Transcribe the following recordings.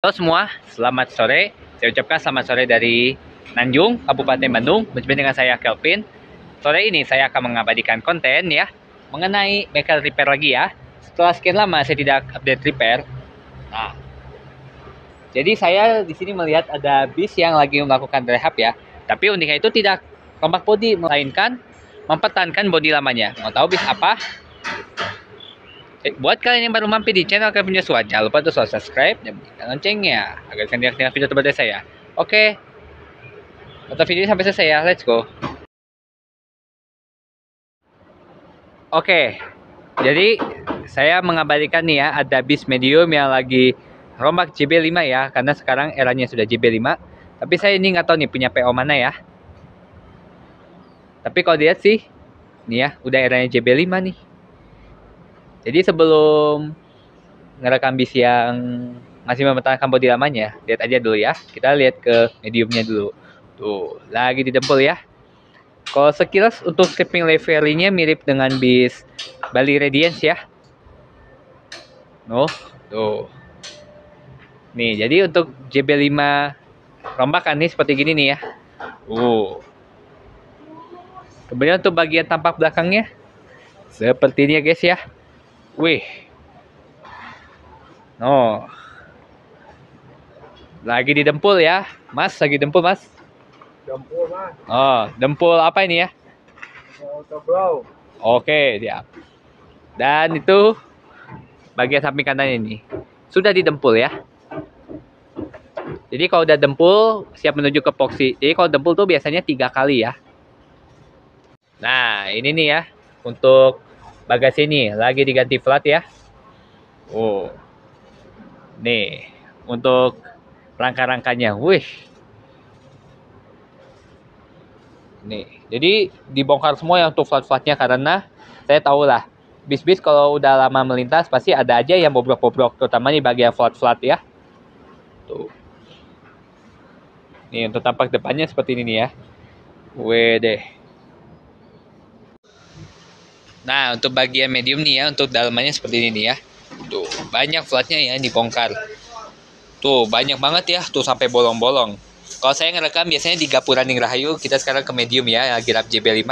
Halo semua, selamat sore. Saya ucapkan selamat sore dari Nanjung, Kabupaten Bandung. Berjumpa dengan saya Kelvin. Sore ini saya akan mengabadikan konten ya mengenai bengkel repair lagi ya. Setelah sekian lama saya tidak update repair. Nah, jadi saya di sini melihat ada bis yang lagi melakukan rehab ya. Tapi uniknya itu tidak rombak bodi, melainkan mempertahankan bodi lamanya. Mau tahu bis apa? Buat kalian yang baru mampir di channel Kevin Joshua, jangan lupa untuk subscribe dan bunyikan loncengnya agar kalian tidak ketinggalan video terbaru saya. Oke, tonton video sampai selesai ya. Let's go. Oke, jadi saya mengabadikan nih ya, ada bis medium yang lagi rombak JB5 ya, karena sekarang eranya sudah JB5. Tapi saya ini nggak tahu nih punya PO mana ya. Tapi kalau dilihat sih, nih ya, udah eranya JB5 nih. Jadi sebelum ngerekam bis yang masih mempertahankan bodi lamanya, lihat aja dulu ya. Kita lihat ke mediumnya dulu. Tuh, lagi didempul ya. Kalau sekilas untuk stripping levelnya mirip dengan bis Bali Radiance ya. Tuh. Nih, jadi untuk JB5 rombakan nih seperti gini nih ya. Kemudian untuk bagian tampak belakangnya seperti ini ya guys ya. Wih. Lagi didempul ya. Mas, lagi dempul mas. Dempul mas. Dempul apa ini ya? Autoblow. Oke, siap. Dan itu bagian samping kanan ini sudah didempul ya. Jadi kalau udah dempul siap menuju ke epoxy. Jadi kalau dempul tuh biasanya 3 kali ya. Nah, ini nih ya untuk bagasi ini lagi diganti flat ya. Nih, untuk rangka-rangkanya. Wih. Nih, jadi dibongkar semua ya untuk flat-flatnya karena saya tahu lah bis-bis kalau udah lama melintas pasti ada aja yang bobrok-bobrok, terutama di bagian flat-flat ya. Tuh. Nih untuk tampak depannya seperti ini nih ya. Wede. Nah, untuk bagian medium nih ya, untuk dalamannya seperti ini nih ya. Tuh, banyak flatnya ya yang dibongkar. Tuh, banyak banget ya, tuh sampai bolong-bolong. Kalau saya ngerekam biasanya di Gapura Ning Rahayu, kita sekarang ke medium ya, lagi rap JB5.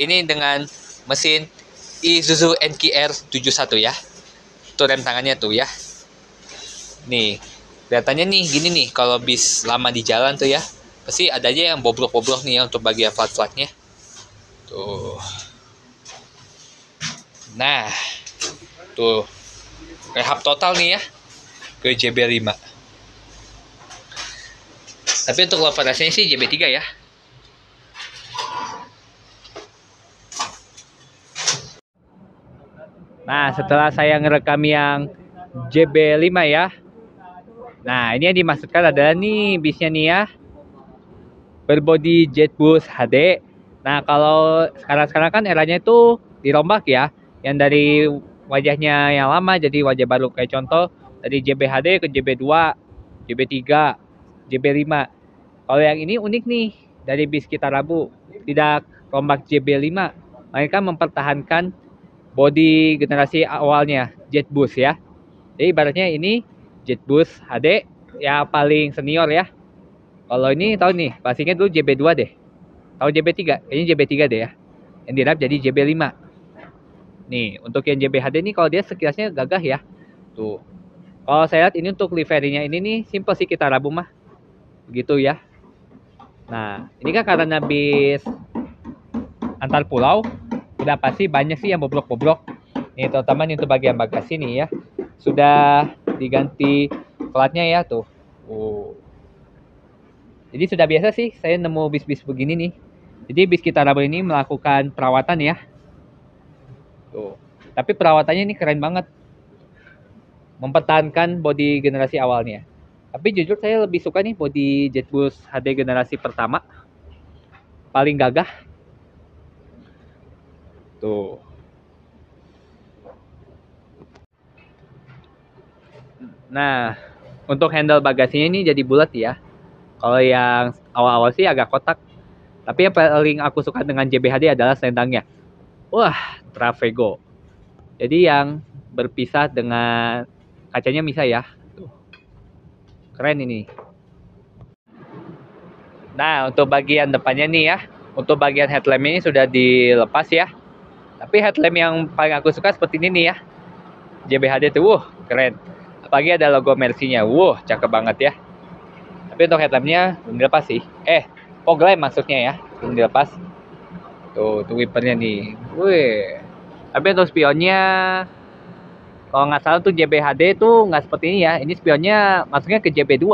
Ini dengan mesin Isuzu NKR 71 ya. Tuh rem tangannya tuh ya. Nih, kelihatannya nih gini nih, kalau bis lama di jalan tuh ya, pasti ada aja yang bobrok-bobrok nih ya untuk bagian flat-flatnya. Tuh. Nah, tuh rehab total nih ya ke JB5. Tapi untuk operasinya sih JB3 ya. Nah, setelah saya ngerekam yang JB5 ya. Nah, ini yang dimaksudkan adalah nih bisnya nih ya. Berbodi Jetbus HD. Nah, kalau sekarang kan eranya itu dirombak ya. Yang dari wajahnya yang lama jadi wajah baru. Kayak contoh dari JB HD ke JB2, JB3, JB5. Kalau yang ini unik nih, dari bis kita Rabu, tidak rombak JB5, mereka mempertahankan bodi generasi awalnya, Jetbus ya. Jadi ibaratnya ini Jetbus HD ya paling senior ya. Kalau ini tahu nih, pastinya dulu JB2 deh. Tahu JB3? Kayaknya JB3 deh ya. Yang dirap jadi JB5. Nih, untuk yang JB HD nih kalau dia sekilasnya gagah ya. Tuh. Kalau saya lihat ini untuk liverynya ini nih simple sih kita Rabu mah. Begitu ya. Nah, ini kan karena bis antar pulau, udah pasti banyak sih yang bobrok-bobrok. Ini terutama nih untuk bagian bagasi nih ya. Sudah diganti platnya ya tuh. Jadi sudah biasa sih saya nemu bis-bis begini nih. Jadi bis kita Rabu ini melakukan perawatan ya. Tuh. Tapi perawatannya ini keren banget. Mempertahankan bodi generasi awalnya. Tapi jujur saya lebih suka nih bodi Jetbus HD generasi pertama. Paling gagah. Tuh. Nah, untuk handle bagasinya ini jadi bulat ya. Kalau yang awal-awal sih agak kotak. Tapi yang paling aku suka dengan JBHD adalah selendangnya. Wah, Travego. Jadi yang berpisah dengan kacanya bisa ya. Tuh. keren ini. Nah, untuk bagian depannya nih ya, untuk bagian headlamp ini sudah dilepas ya. Tapi headlamp yang paling aku suka seperti ini nih ya, JBHD tuh, keren. Apalagi ada logo Mercy-nya, cakep banget ya. Tapi untuk headlampnya belum dilepas sih. Fog lamp maksudnya ya, belum dilepas. Tuh wipernya nih, wih. Tapi untuk spionnya, kalau nggak salah tuh JBHD tuh nggak seperti ini ya. Ini spionnya masuknya ke JB2.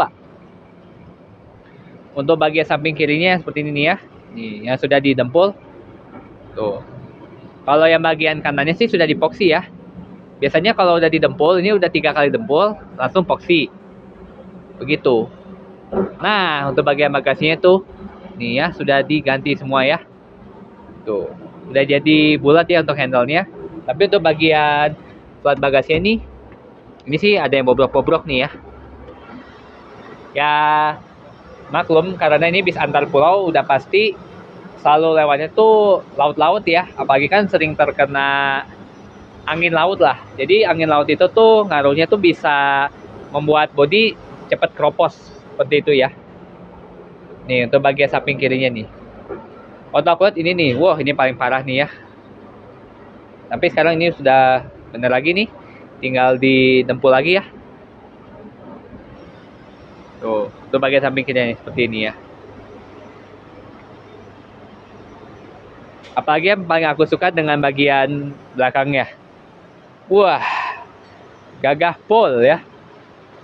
Untuk bagian samping kirinya seperti ini nih ya. Nih, yang sudah didempul. Tuh. Kalau yang bagian kanannya sih sudah dipoksi ya. Biasanya kalau udah didempul, ini udah 3 kali dempul, langsung poksi. Begitu. Nah, untuk bagian bagasinya tuh, nih ya, sudah diganti semua ya. Tuh. Udah jadi bulat ya untuk handle-nya. Tapi untuk bagian plat bagasinya ini sih ada yang bobrok-bobrok nih ya. Ya, maklum karena ini bis antar pulau udah pasti selalu lewatnya tuh laut-laut ya, apalagi kan sering terkena angin laut lah. Jadi angin laut itu tuh ngaruhnya tuh bisa membuat bodi cepat keropos seperti itu ya. Nih untuk bagian samping kirinya nih, autopilot ini nih, ini paling parah nih ya. Tapi sekarang ini sudah bener lagi nih, tinggal didempul lagi ya. Tuh, untuk bagian samping kirinya nih, seperti ini ya. Apalagi yang paling aku suka dengan bagian belakangnya. Wah, gagah pol ya.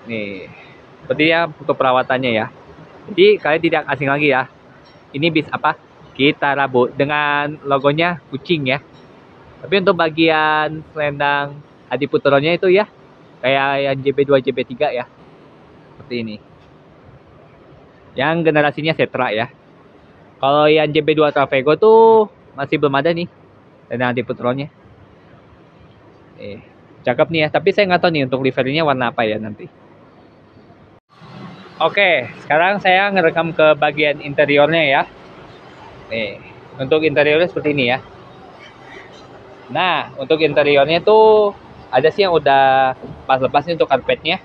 Nih, sepertinya untuk perawatannya ya. Jadi kalian tidak asing lagi ya. Ini bis apa? Kita Rabu dengan logonya kucing ya. Tapi untuk bagian selendang Adiputronya itu ya, kayak yang JB2, JB3 ya. Seperti ini. Yang generasinya Setra ya. Kalau yang JB2 Travego tuh masih belum ada nih selendang Adiputronya. Cakep nih ya. Tapi saya nggak tahu nih untuk liverynya warna apa ya nanti. Oke, sekarang saya ngerekam ke bagian interiornya ya. Nih, untuk interiornya seperti ini ya. Nah, untuk interiornya tuh ada sih yang udah pas lepas nih untuk karpetnya.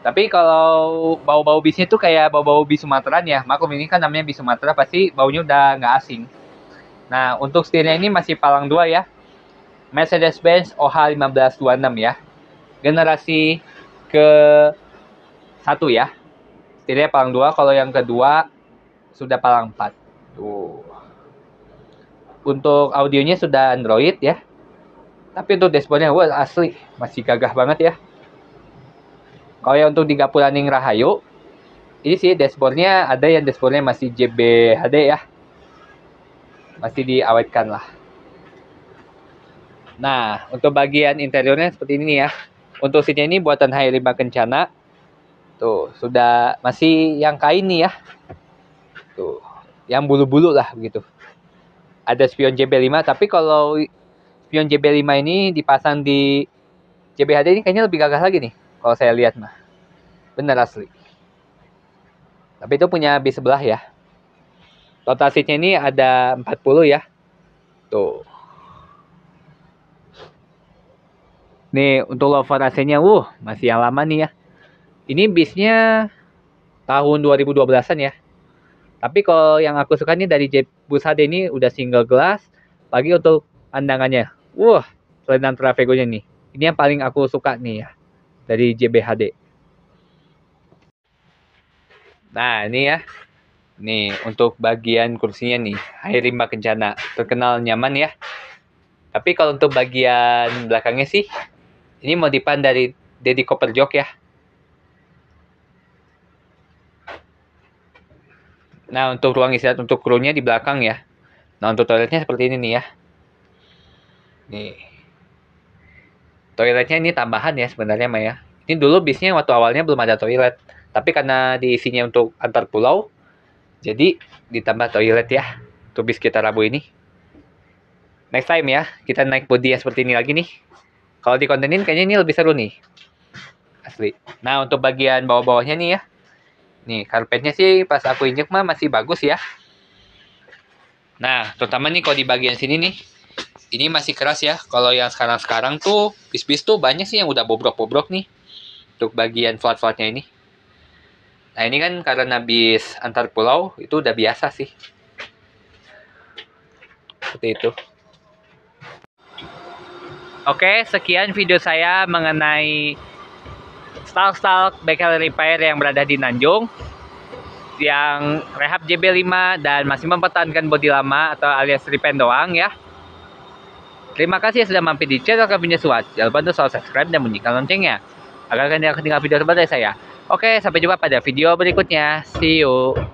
Tapi kalau bau-bau bisnya tuh kayak bau-bau bis Sumatera ya. Maklum ini kan namanya bis Sumatera, pasti baunya udah nggak asing. Nah, untuk setirnya ini masih palang 2 ya. Mercedes-Benz OH1526 ya. Generasi ke 1 ya. Setirnya palang 2, kalau yang kedua sudah palang 4. Tuh. Untuk audionya sudah Android ya. Tapi untuk dashboardnya asli masih gagah banget ya. Kalau yang untuk di Gapuraning Rahayu, ini sih dashboardnya ada yang dashboardnya masih JBHD ya. Masih diawetkan lah. Nah, untuk bagian interiornya seperti ini ya. Untuk seatnya ini buatan Hai5 Kencana. Tuh, sudah masih yang kain nih ya. Tuh, yang bulu-bulu lah begitu. Ada spion JB5, tapi kalau spion JB5 ini dipasang di JBHD ini kayaknya lebih gagah lagi nih. Kalau saya lihat mah. Bener asli. Tapi itu punya bis sebelah ya. Total seatnya ini ada 40 ya. Tuh. Nih untuk louvre AC-nya, masih yang lama nih ya. Ini bisnya tahun 2012-an ya. Tapi kalau yang aku suka nih dari Bus HD ini udah single glass. Lagi untuk pandangannya. Selendang Travego-nya nih. Ini yang paling aku suka nih ya. Dari JBHD. Nah ini ya. Nih untuk bagian kursinya nih. Hai5 Kencana. Terkenal nyaman ya. Tapi kalau untuk bagian belakangnya sih. Ini modifan dari Deddy Copperjok ya. Nah untuk ruang istirahat untuk krunya di belakang ya. Nah untuk toiletnya seperti ini nih ya. Nih. Toiletnya ini tambahan ya sebenarnya Maya. Ini dulu bisnya waktu awalnya belum ada toilet. Tapi karena diisinya untuk antar pulau, jadi ditambah toilet ya. Untuk bis Kita Rabu ini. Next time ya, kita naik bodi yang seperti ini lagi nih. Kalau dikontenin kayaknya ini lebih seru nih. Asli. Nah untuk bagian bawah-bawahnya nih ya. Nih karpetnya sih pas aku injek mah masih bagus ya. Nah terutama nih kalau di bagian sini nih. Ini masih keras ya. Kalau yang sekarang-sekarang tuh bis-bis tuh banyak sih yang udah bobrok-bobrok nih. untuk bagian flat-flatnya ini. Nah ini kan karena bis antar pulau itu udah biasa sih. Seperti itu. Oke, sekian video saya mengenai stalk bengkel repair yang berada di Nanjung, yang rehab JB5 dan masih mempertahankan bodi lama atau alias repaint doang ya. Terima kasih sudah mampir di channel kami Suat. Jangan lupa untuk selalu subscribe dan bunyikan loncengnya agar kalian tidak ketinggalan video terbaru dari saya. Oke, sampai jumpa pada video berikutnya. See you.